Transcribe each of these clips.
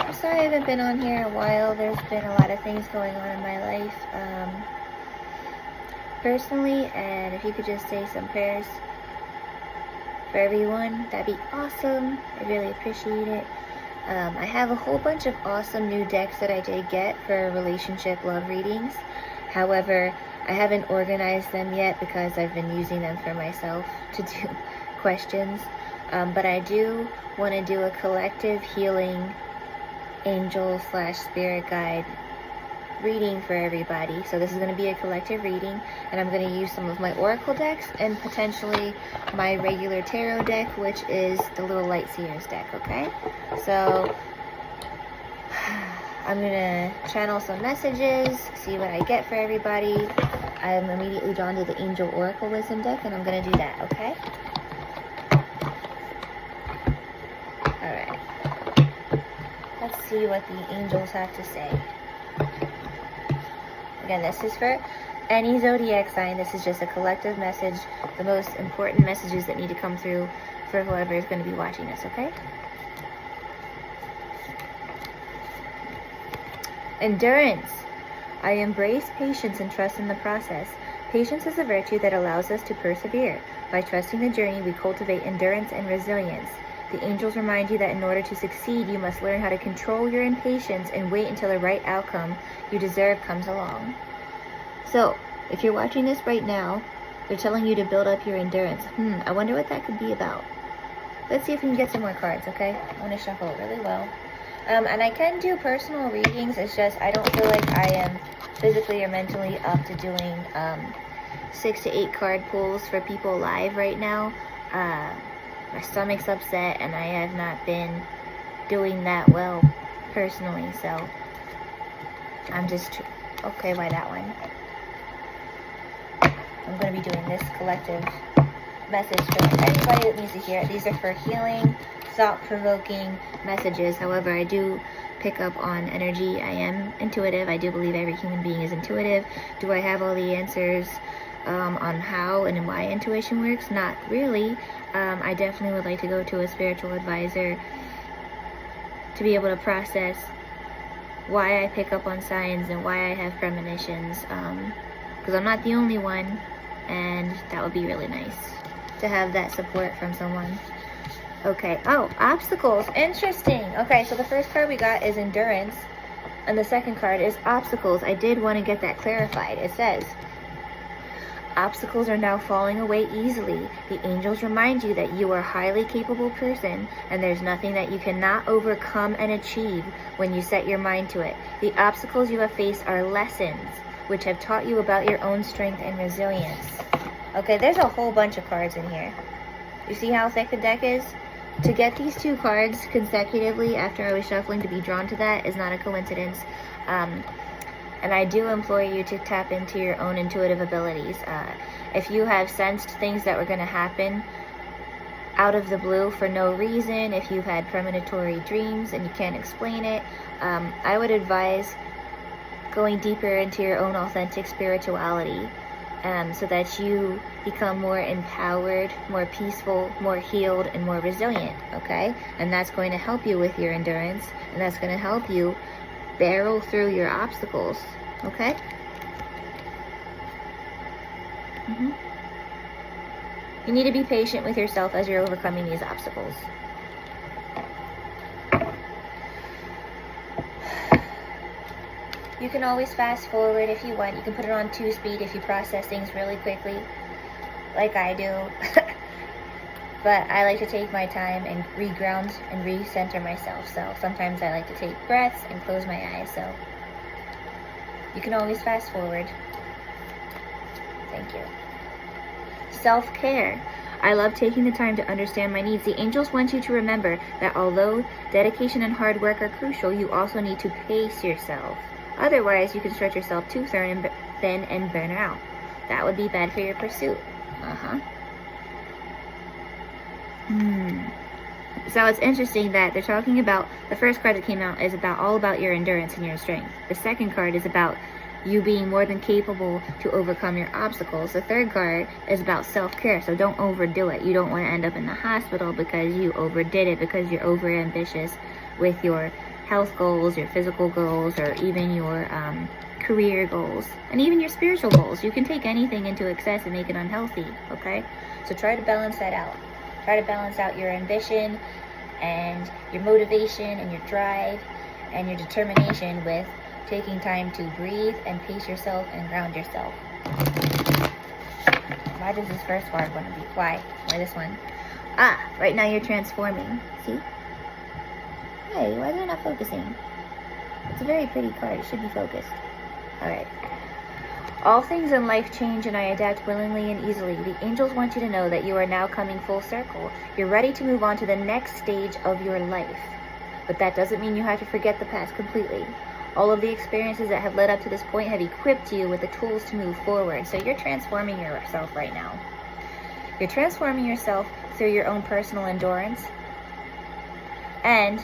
I'm sorry I haven't been on here in a while. There's been a lot of things going on in my life, personally, and if you could just say some prayers for everyone, that'd be awesome. I really appreciate it. I have a whole bunch of awesome new decks that I did get for relationship love readings. However, I haven't organized them yet because I've been using them for myself to do questions. But I do want to do a collective healing angel / spirit guide reading for everybody. So this is going to be a collective reading, and I'm going to use some of my oracle decks and potentially my regular tarot deck, which is the little light seers deck. Okay, so I'm going to channel some messages, see what I get for everybody. I'm immediately drawn to the angel oracle wisdom deck, and I'm going to do that. Okay, all right, let's see what the angels have to say. Again, this is for any zodiac sign. This is just a collective message, the most important messages that need to come through for whoever is going to be watching this, okay? Endurance. I embrace patience and trust in the process. Patience is a virtue that allows us to persevere. By trusting the journey, we cultivate endurance and resilience. The angels remind you that in order to succeed, you must learn how to control your impatience and wait until the right outcome you deserve comes along. So, if you're watching this right now, they're telling you to build up your endurance. I wonder what that could be about. Let's see if we can get some more cards, okay? I want to shuffle it really well. And I can do personal readings. It's just I don't feel like I am physically or mentally up to doing 6 to 8 card pulls for people live right now. My stomach's upset and I have not been doing that well personally, so I'm just okay by that one. I'm going to be doing this collective message for everybody that needs to hear it. These are for healing, thought-provoking messages. However, I do pick up on energy. I am intuitive. I do believe every human being is intuitive. Do I have all the answers on how and why intuition works? Not really. I definitely would like to go to a spiritual advisor to be able to process why I pick up on signs and why I have premonitions, because I'm not the only one, and that would be really nice to have that support from someone. Okay, oh, obstacles, interesting. Okay, so the first card we got is endurance, and the second card is obstacles. I did want to get that clarified. It says, obstacles are now falling away easily. The angels remind you that you are a highly capable person and there's nothing that you cannot overcome and achieve when you set your mind to it. The obstacles you have faced are lessons which have taught you about your own strength and resilience. Okay, there's a whole bunch of cards in here. You see how thick the deck is? To get these 2 cards consecutively after I was shuffling to be drawn to that is not a coincidence. And I do implore you to tap into your own intuitive abilities. If you have sensed things that were going to happen out of the blue for no reason, if you've had premonitory dreams and you can't explain it, I would advise going deeper into your own authentic spirituality so that you become more empowered, more peaceful, more healed, and more resilient, okay? And that's going to help you with your endurance, and that's going to help you barrel through your obstacles, okay? You need to be patient with yourself as you're overcoming these obstacles. You can always fast forward if you want. You can put it on 2 speed if you process things really quickly, like I do. But I like to take my time and reground and recenter myself. So sometimes I like to take breaths and close my eyes. So you can always fast forward. Thank you. Self-care. I love taking the time to understand my needs. The angels want you to remember that although dedication and hard work are crucial, you also need to pace yourself. Otherwise, you can stretch yourself too thin and burn out. That would be bad for your pursuit. So it's interesting that they're talking about, the first card that came out is all about your endurance and your strength. The second card is about you being more than capable to overcome your obstacles. The third card is about self-care, so don't overdo it. You don't want to end up in the hospital because you overdid it, because you're over-ambitious with your health goals, your physical goals, or even your career goals, and even your spiritual goals. You can take anything into excess and make it unhealthy, okay? So try to balance that out. Try to balance out your ambition and your motivation and your drive and your determination with taking time to breathe and pace yourself and ground yourself. Why does this first card want to be? Why this one? Right now you're transforming. See? Hey, why is it not focusing? It's a very pretty card. It should be focused. Alright. All things in life change and I adapt willingly and easily. The angels want you to know that you are now coming full circle. You're ready to move on to the next stage of your life. But that doesn't mean you have to forget the past completely. All of the experiences that have led up to this point have equipped you with the tools to move forward. So you're transforming yourself right now. You're transforming yourself through your own personal endurance and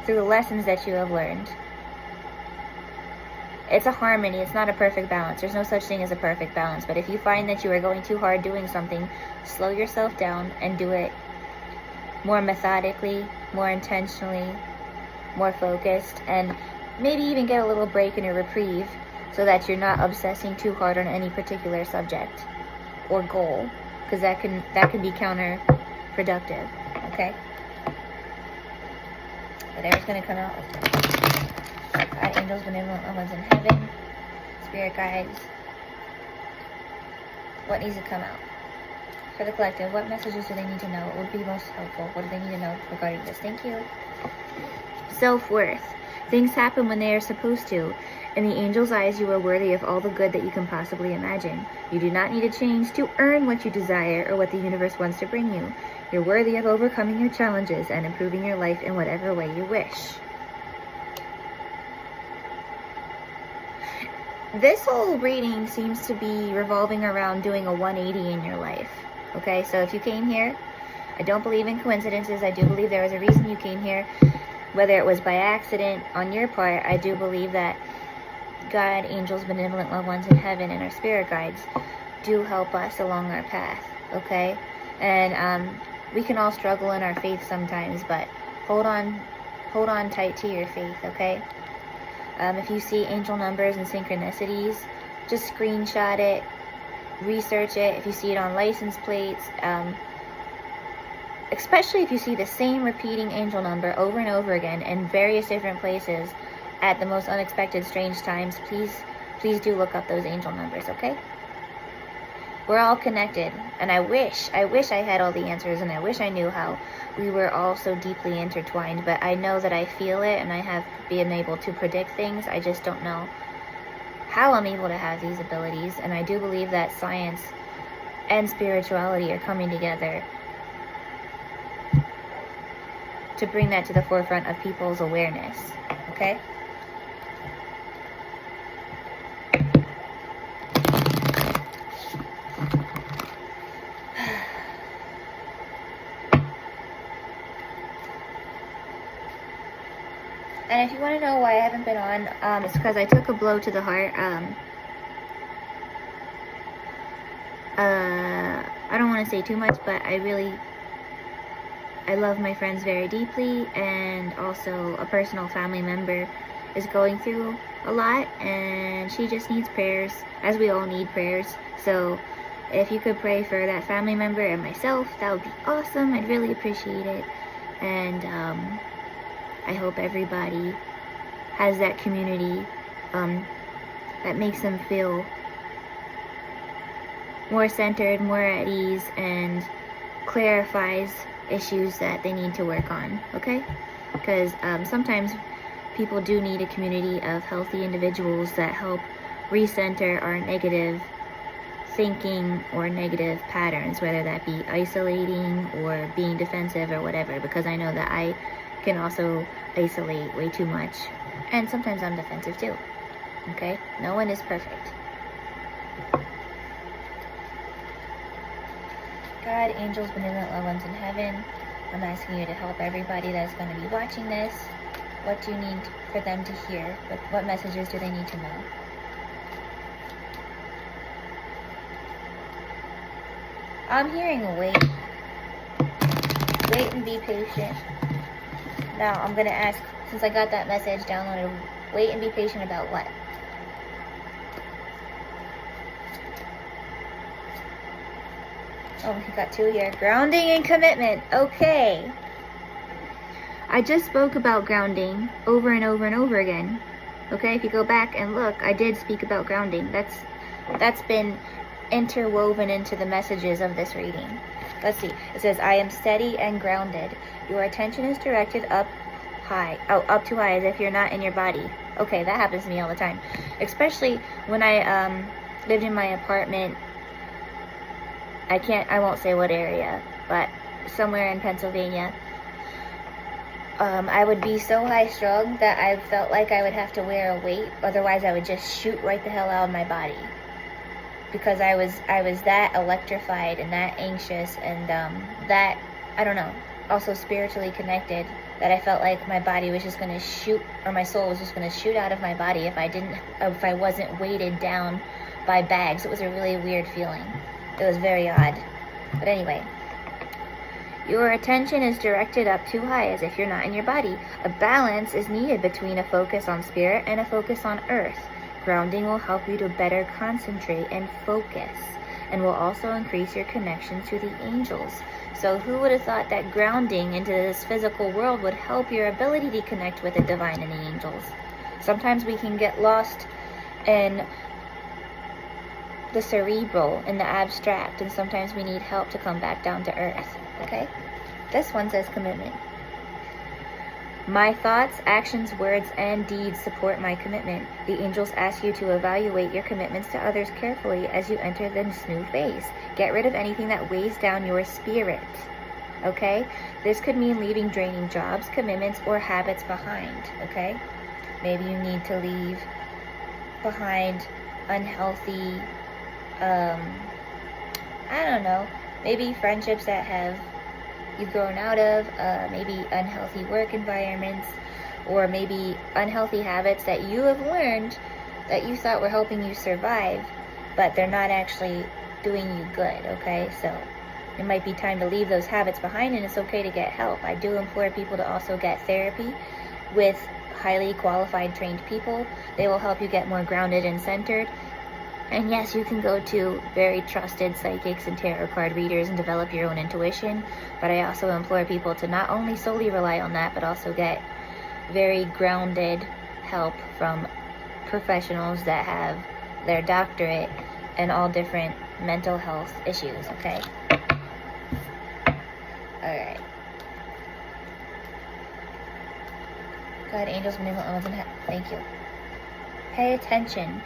through the lessons that you have learned. It's a harmony. It's not a perfect balance. There's no such thing as a perfect balance. But if you find that you are going too hard doing something, slow yourself down and do it more methodically, more intentionally, more focused, and maybe even get a little break and a reprieve so that you're not obsessing too hard on any particular subject or goal, because that can be counterproductive. Okay? Whatever's going to come out. God, angels, benevolent loved ones in heaven, spirit guides. What needs to come out? For the collective, what messages do they need to know? What would be most helpful? What do they need to know regarding this? Thank you. Self-worth. Things happen when they are supposed to. In the angel's eyes, you are worthy of all the good that you can possibly imagine. You do not need to change to earn what you desire or what the universe wants to bring you. You're worthy of overcoming your challenges and improving your life in whatever way you wish. This whole reading seems to be revolving around doing a 180 in your life. Okay, so if you came here, I don't believe in coincidences. I do believe there was a reason you came here. Whether it was by accident on your part, I do believe that God, angels, benevolent loved ones in heaven, and our spirit guides do help us along our path. Okay, and we can all struggle in our faith sometimes, but hold on tight to your faith. Okay. If you see angel numbers and synchronicities, just screenshot it, research it. If you see it on license plates, especially if you see the same repeating angel number over and over again in various different places at the most unexpected, strange times, please do look up those angel numbers, okay? We're all connected, and I wish I had all the answers, and I wish I knew how we were all so deeply intertwined, but I know that I feel it, and I have been able to predict things. I just don't know how I'm able to have these abilities, and I do believe that science and spirituality are coming together to bring that to the forefront of people's awareness, okay? And if you want to know why I haven't been on, it's because I took a blow to the heart. I don't want to say too much, but I love my friends very deeply, and also a personal family member is going through a lot, and she just needs prayers, as we all need prayers. So if you could pray for that family member and myself, that would be awesome. I'd really appreciate it. And I hope everybody has that community that makes them feel more centered, more at ease, and clarifies issues that they need to work on, okay? Because sometimes people do need a community of healthy individuals that help recenter our negative thinking or negative patterns, whether that be isolating or being defensive or whatever, because I know that I can also isolate way too much, and sometimes I'm defensive too, okay? No one is perfect. God, angels, benevolent loved ones in heaven, I'm asking you to help everybody that's going to be watching this. What do you need for them to hear? What messages do they need to know? I'm hearing wait. Wait and be patient. Now I'm going to ask since I got that message downloaded. Wait and be patient about what? Oh, he got 2 here. Grounding and commitment. Okay. I just spoke about grounding over and over and over again. Okay, if you go back and look, I did speak about grounding. That's been interwoven into the messages of this reading. Let's see. It says, I am steady and grounded. Your attention is directed up high. Oh, up too high, as if you're not in your body. Okay, that happens to me all the time. Especially when I lived in my apartment. I won't say what area, but somewhere in Pennsylvania. I would be so high strung that I felt like I would have to wear a weight, otherwise I would just shoot right the hell out of my body. Because I was that electrified and that anxious and that, I don't know, also spiritually connected, that I felt like my body was just going to shoot, or my soul was just going to shoot out of my body if I wasn't weighted down by bags. It was a really weird feeling. It was very odd. But anyway. Your attention is directed up too high, as if you're not in your body. A balance is needed between a focus on spirit and a focus on earth. Grounding will help you to better concentrate and focus, and will also increase your connection to the angels. So who would have thought that grounding into this physical world would help your ability to connect with the divine and the angels? Sometimes we can get lost in the cerebral, in the abstract, and sometimes we need help to come back down to earth. Okay? This one says commitment. My thoughts, actions, words, and deeds support my commitment. The angels ask you to evaluate your commitments to others carefully as you enter this new phase. Get rid of anything that weighs down your spirit. Okay? This could mean leaving draining jobs, commitments, or habits behind. Okay? Maybe you need to leave behind unhealthy, I don't know, maybe friendships that you've grown out of, maybe unhealthy work environments, or maybe unhealthy habits that you have learned that you thought were helping you survive, but they're not actually doing you good, okay? So it might be time to leave those habits behind, and it's okay to get help. I do implore people to also get therapy with highly qualified, trained people. They will help you get more grounded and centered. And yes, you can go to very trusted psychics and tarot card readers and develop your own intuition, but I also implore people to not only solely rely on that, but also get very grounded help from professionals that have their doctorate in all different mental health issues, okay? Alright. God, angels, benevolent ones, thank you. Pay attention.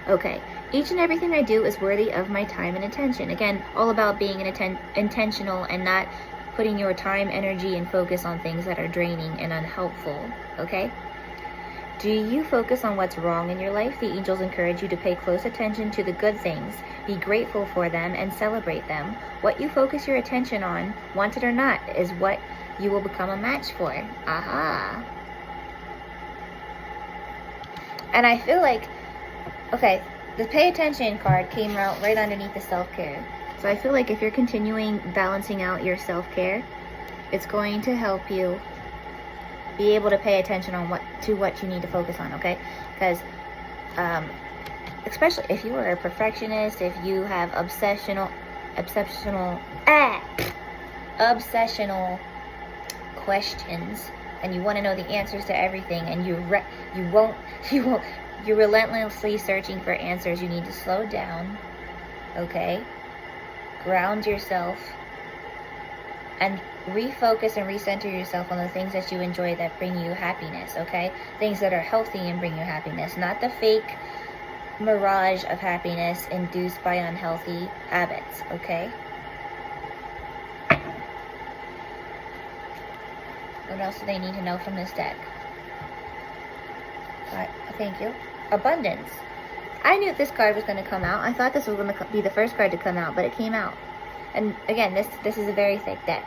Okay. Each and everything I do is worthy of my time and attention. Again, all about being intentional and not putting your time, energy, and focus on things that are draining and unhelpful, okay? Do you focus on what's wrong in your life? The angels encourage you to pay close attention to the good things, be grateful for them, and celebrate them. What you focus your attention on, want it or not, is what you will become a match for. Aha! And I feel like, okay, the pay attention card came out right underneath the self-care. So I feel like if you're continuing balancing out your self-care, it's going to help you be able to pay attention on what you need to focus on, okay? Because especially if you are a perfectionist, if you have obsessional questions, and you want to know the answers to everything, and you're relentlessly searching for answers, you need to slow down, okay? Ground yourself and refocus and recenter yourself on the things that you enjoy that bring you happiness, okay? Things that are healthy and bring you happiness, not the fake mirage of happiness induced by unhealthy habits, okay? What else do they need to know from this deck? Thank you. Abundance. I knew this card was going to come out. I thought this was going to be the first card to come out, but it came out. And again, this is a very thick deck.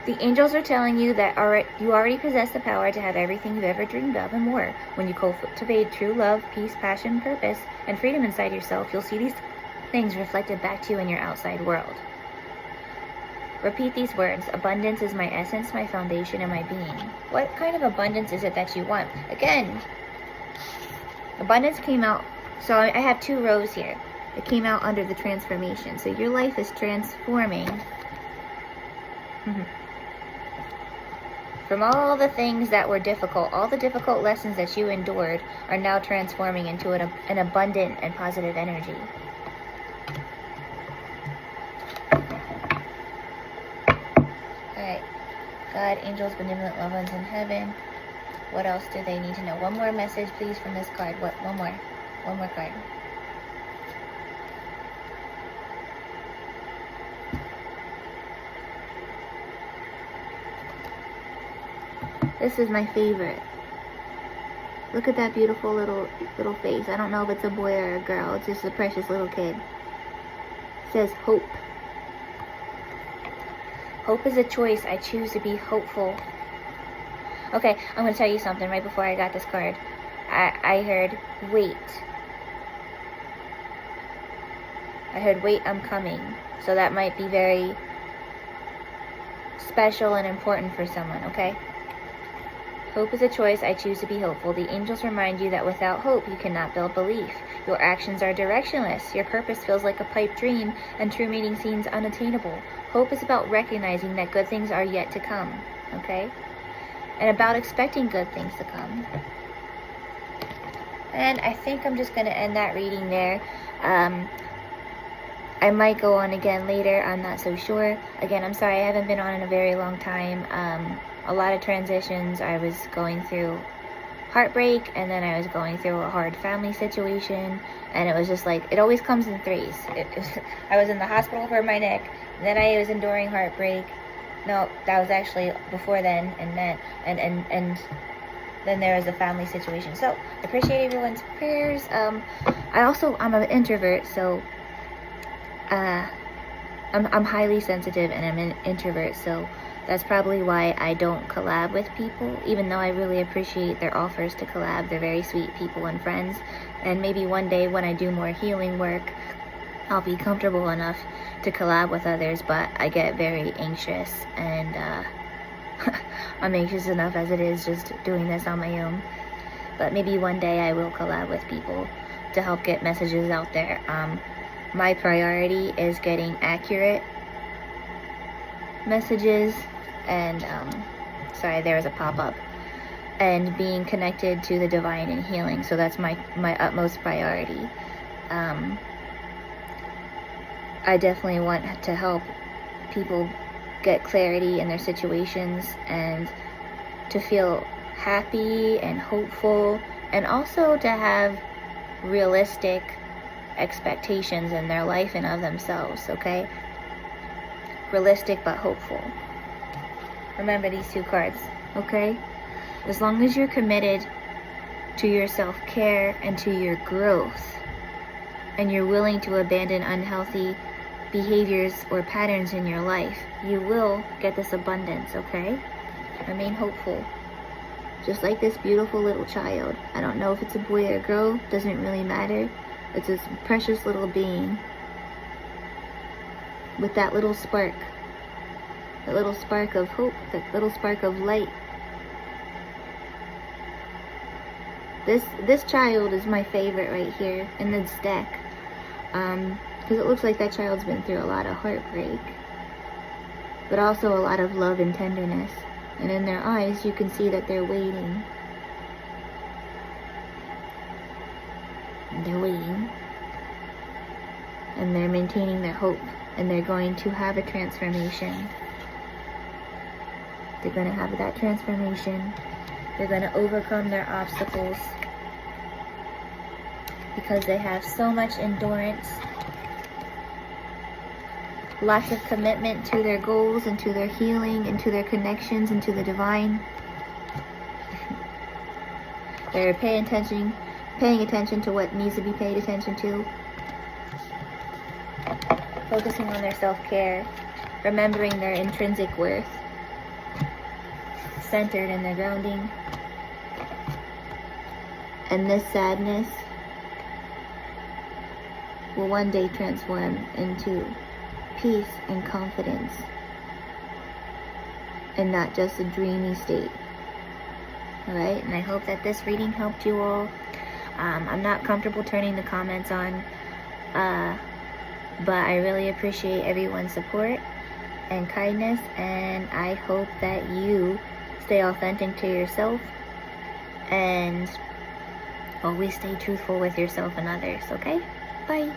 The angels are telling you that you already possess the power to have everything you've ever dreamed of and more. When you cultivate true love, peace, passion, purpose, and freedom inside yourself, you'll see these things reflected back to you in your outside world. Repeat these words. Abundance is my essence, my foundation, and my being. What kind of abundance is it that you want? Again, abundance came out. So I have 2 rows here. It came out under the transformation. So your life is transforming. From all the things that were difficult, all the difficult lessons that you endured are now transforming into an abundant and positive energy. Alright. God, angels, benevolent loved ones in heaven. What else do they need to know? One more message, please, from this card. What? One more. One more card. This is my favorite. Look at that beautiful little face. I don't know if it's a boy or a girl. It's just a precious little kid. It says hope. Hope is a choice. I choose to be hopeful. Okay, I'm going to tell you something right before I got this card. I heard, wait. I heard, wait, I'm coming. So that might be very special and important for someone, okay? Hope is a choice. I choose to be hopeful. The angels remind you that without hope, you cannot build belief. Your actions are directionless. Your purpose feels like a pipe dream, and true meaning seems unattainable. Hope is about recognizing that good things are yet to come, okay? And about expecting good things to come. And I think I'm just going to end that reading there. I might go on again later. I'm not so sure. Again, I'm sorry. I haven't been on in a very long time. A lot of transitions. I was going through heartbreak, and then I was going through a hard family situation, and it was just like, it always comes in threes. I was in the hospital for my neck, then I was enduring heartbreak. No, that was actually before then, and then there was a family situation. So I appreciate everyone's prayers. I'm an introvert, so I'm highly sensitive, and I'm an introvert, so that's probably why I don't collab with people, even though I really appreciate their offers to collab. They're very sweet people and friends. And maybe one day when I do more healing work, I'll be comfortable enough to collab with others, but I get very anxious, and I'm anxious enough as it is just doing this on my own. But maybe one day I will collab with people to help get messages out there. My priority is getting accurate messages, and sorry, there was a pop-up, and being connected to the divine and healing. So that's my utmost priority. I definitely want to help people get clarity in their situations, and to feel happy and hopeful, and also to have realistic expectations in their life and of themselves, okay? Realistic but hopeful. Remember these 2 cards, okay? As long as you're committed to your self-care and to your growth, and you're willing to abandon unhealthy behaviors or patterns in your life, you will get this abundance, okay? Remain hopeful. Just like this beautiful little child. I don't know if it's a boy or a girl, doesn't really matter. It's this precious little being with that little spark of hope, that little spark of light. This child is my favorite right here in this deck, because it looks like that child's been through a lot of heartbreak, but also a lot of love and tenderness, and in their eyes you can see that they're waiting. They're waiting, and they're maintaining their hope, and they're going to have a transformation. They're going to have that transformation. They're going to overcome their obstacles because they have so much endurance, lots of commitment to their goals and to their healing and to their connections and to the divine. They're paying attention to what needs to be paid attention to. Focusing on their self-care, remembering their intrinsic worth, centered in their grounding. And this sadness will one day transform into peace and confidence and not just a dreamy state. Alright, and I hope that this reading helped you all. I'm not comfortable turning the comments on, but I really appreciate everyone's support and kindness, and I hope that you stay authentic to yourself and always stay truthful with yourself and others, okay? Bye.